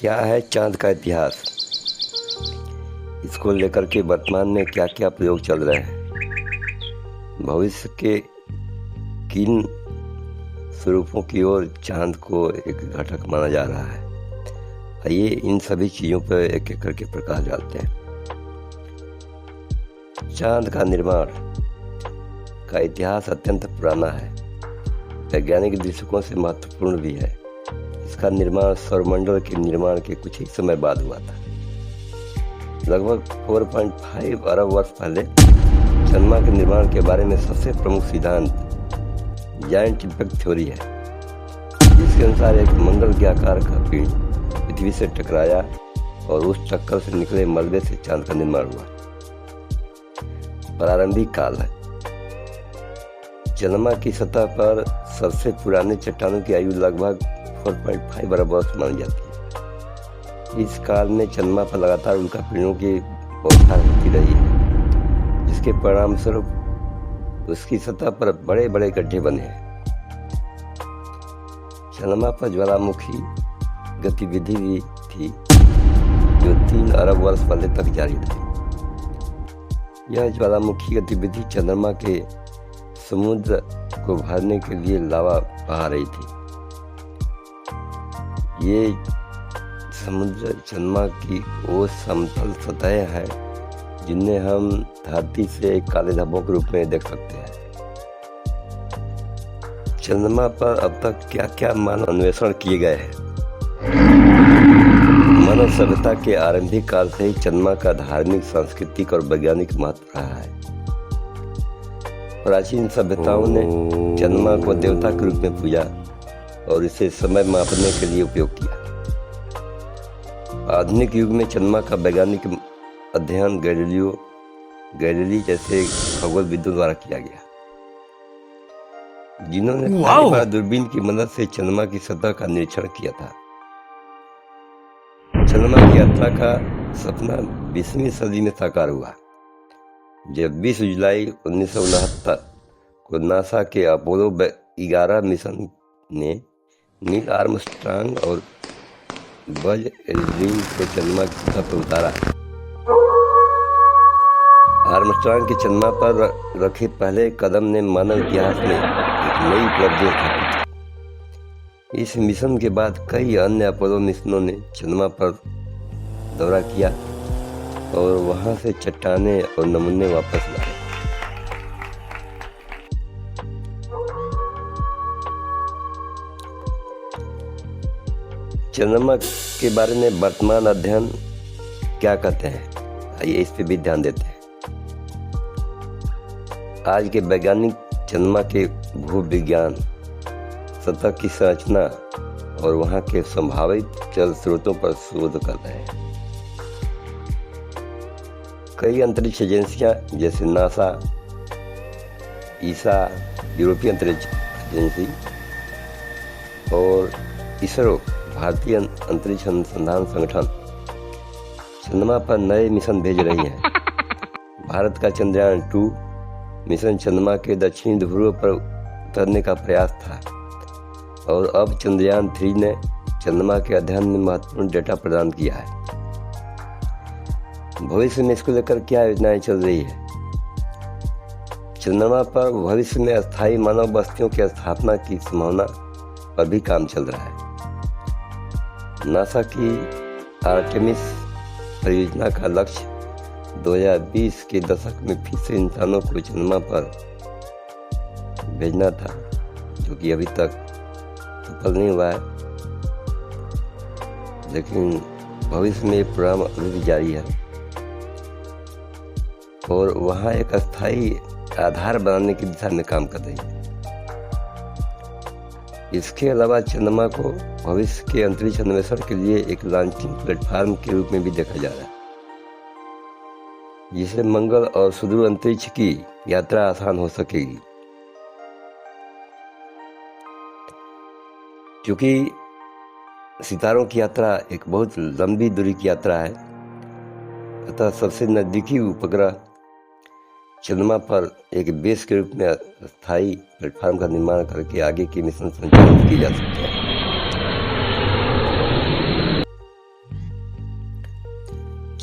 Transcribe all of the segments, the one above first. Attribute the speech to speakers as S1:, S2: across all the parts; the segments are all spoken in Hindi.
S1: क्या है चाँद का इतिहास? इसको लेकर के वर्तमान में क्या क्या प्रयोग चल रहे हैं? भविष्य के किन स्वरूपों की ओर चाँद को एक घटक माना जा रहा है? आइए इन सभी चीज़ों पर एक एक करके प्रकाश डालते हैं। चाँद का निर्माण का इतिहास अत्यंत पुराना है, वैज्ञानिक दृष्टिकोण से महत्वपूर्ण भी है। इसका निर्माण सौरमंडल के निर्माण के कुछ ही समय बाद हुआ था। लगभग 4.5 अरब वर्ष पहले चंद्रमा के निर्माण के बारे में सबसे प्रमुख सिद्धांत जायंट इम्पैक्ट थ्योरी है, जिसके अनुसार एक मंगल के आकार का पिंड पृथ्वी से टकराया और उस टक्कर से निकले मलबे से चांद का निर्माण हुआ। प्रारंभिक काल है। चंद्रमा की सतह पर सबसे पुराने चट्टानों की आयु लगभग 4.5 अरब वर्ष मानी जाती है। इस काल में चंद्रमा पर लगातार उल्कापिंडों की बौछार होती रही है, जिसके परिणाम स्वरूप उसकी सतह पर बड़े बड़े गड्ढे बने हैं। चंद्रमा पर ज्वालामुखी गतिविधि भी थी, जो 3 अरब वर्ष पहले तक जारी थी। यह ज्वालामुखी गतिविधि चंद्रमा के समुद्र को भरने के लिए लावा बहा रही थी। ये समुद्र चंद्रमा की वो समतल सतहें हैं जिन्हें हम धरती से काले धब्बों के रूप में देख सकते हैं। चंद्रमा पर अब तक क्या क्या मानव अन्वेषण किए गए हैं? मानव सभ्यता के आरंभिक काल से ही चंद्रमा का धार्मिक, सांस्कृतिक और वैज्ञानिक महत्व रहा है। प्राचीन सभ्यताओं ने चंद्रमा को देवता के रूप में पूजा और इसे समय मापने के लिए उपयोग किया। आधुनिक युग में चंद्रमा का वैज्ञानिक अध्ययन गैलीली जैसे खगोलविदों द्वारा किया गया, जिन्होंने पहली बार दूरबीन की मदद से चंद्रमा की सतह का निरीक्षण किया था। चंद्रमा की यात्रा का सपना 20वीं सदी में साकार हुआ, जब 20 जुलाई 1969 को नासा के अपोलो 11 मिशन ने नील आर्मस्ट्रांग और बज एल्ड्रिन को चंद्रमा की सतह पर उतारा। आर्मस्ट्रांग के चंद्रमा पर रखे पहले कदम ने मानव इतिहास में एक नई उपलब्धि स्थापित की। इस मिशन के बाद कई अन्य अपोलो मिशनों ने चंद्रमा पर दौरा किया और वहां से चट्टाने और नमूने वापस लाए। चंद्रमा के बारे में वर्तमान अध्ययन क्या कहते हैं? आइए इस पे भी ध्यान देते हैं। आज के वैज्ञानिक चंद्रमा के भूविज्ञान, सतह की संरचना और वहां के संभावित जल स्रोतों पर शोध कर रहे हैं। कई अंतरिक्ष एजेंसियां जैसे नासा, ईसा, यूरोपीय अंतरिक्ष एजेंसी और इसरो, भारतीय अंतरिक्ष अनुसंधान संगठन चंद्रमा पर नए मिशन भेज रही है। भारत का चंद्रयान 2 मिशन चंद्रमा के दक्षिणी ध्रुव पर उतरने का प्रयास था और अब चंद्रयान 3 ने चंद्रमा के अध्ययन में महत्वपूर्ण डेटा प्रदान किया है। भविष्य में इसको लेकर क्या योजनाएं चल रही है? चंद्रमा पर भविष्य में अस्थायी मानव बस्तियों की स्थापना की संभावना पर भी काम चल रहा है। नासा की आर्टेमिस परियोजना का लक्ष्य 2020 के दशक में फिर से इंसानों को चंद्रमा पर भेजना था, जो कि अभी तक सफल नहीं हुआ है। लेकिन भविष्य में ये प्रोग्राम अभी भी जारी है और वहाँ एक अस्थायी आधार बनाने की दिशा में काम कर रही है। इसके अलावा चंद्रमा को भविष्य के अंतरिक्ष अन्वेषण के लिए एक लॉन्चिंग प्लेटफॉर्म के रूप में भी देखा जा रहा है, जिससे मंगल और सुदूर अंतरिक्ष की यात्रा आसान हो सकेगी। क्योंकि सितारों की यात्रा एक बहुत लंबी दूरी की यात्रा है, अतः सबसे नजदीकी उपग्रह चंद्रमा पर एक बेस के रूप में अस्थायी प्लेटफॉर्म का निर्माण करके आगे के मिशन संचालित किए जा सकते हैं।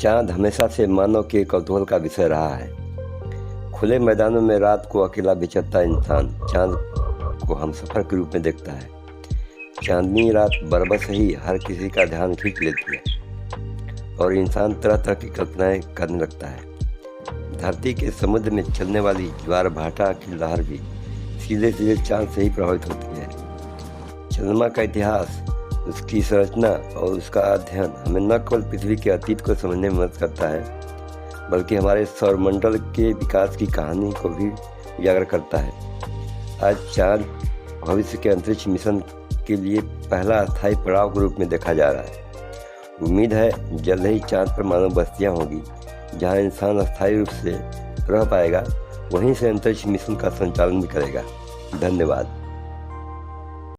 S1: चांद हमेशा से मानव के कौतूहल का विषय रहा है। खुले मैदानों में रात को अकेला विचरता इंसान चांद को हमसफर के रूप में देखता है। चांदनी रात बरबस ही हर किसी का ध्यान खींच लेती है और इंसान तरह तरह की कल्पनाएं करने लगता है। धरती के समुद्र में चलने वाली ज्वार भाटा की लहर भी सीधे सीधे चांद से ही प्रभावित होती है। चंद्रमा का इतिहास, उसकी संरचना और उसका अध्ययन हमें न केवल पृथ्वी के अतीत को समझने में मदद करता है, बल्कि हमारे सौरमंडल के विकास की कहानी को भी उजागर करता है। आज चांद भविष्य के अंतरिक्ष मिशन के लिए पहला अस्थायी पड़ाव के रूप में देखा जा रहा है। उम्मीद है जल्द ही चांद पर मानव बस्तियां होंगी, जहां इंसान अस्थायी रूप से रह पाएगा, वहीं से अंतरिक्ष मिशन का संचालन भी करेगा। धन्यवाद।